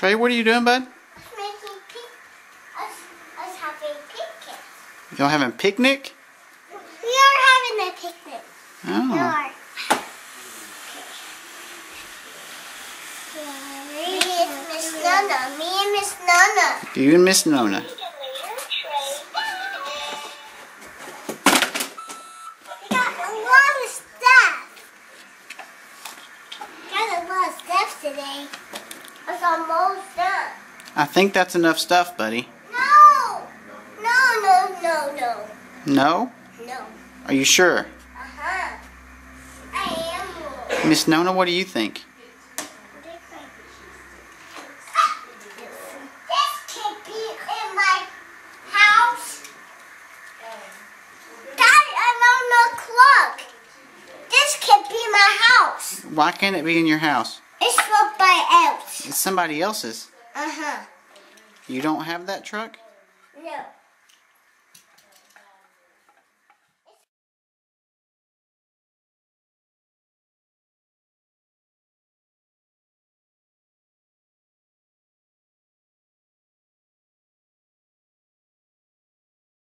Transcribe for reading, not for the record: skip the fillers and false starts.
Trey, what are you doing, bud? Us having picnic. Y'all having picnic? We are having a picnic. Oh. We are. Me and Miss Nona. Me and Miss Nona. You and Miss Nona. We got a lot of stuff. Got a lot of stuff today. It's almost done. I think that's enough stuff, buddy. No! No. No? No. Are you sure? Uh-huh. I am. Miss Nona, what do you think? This can't be in my house. Daddy, I'm on the clock. This can't be my house. Why can't it be in your house? It's somebody else. It's somebody else's. Uh-huh. You don't have that truck? No.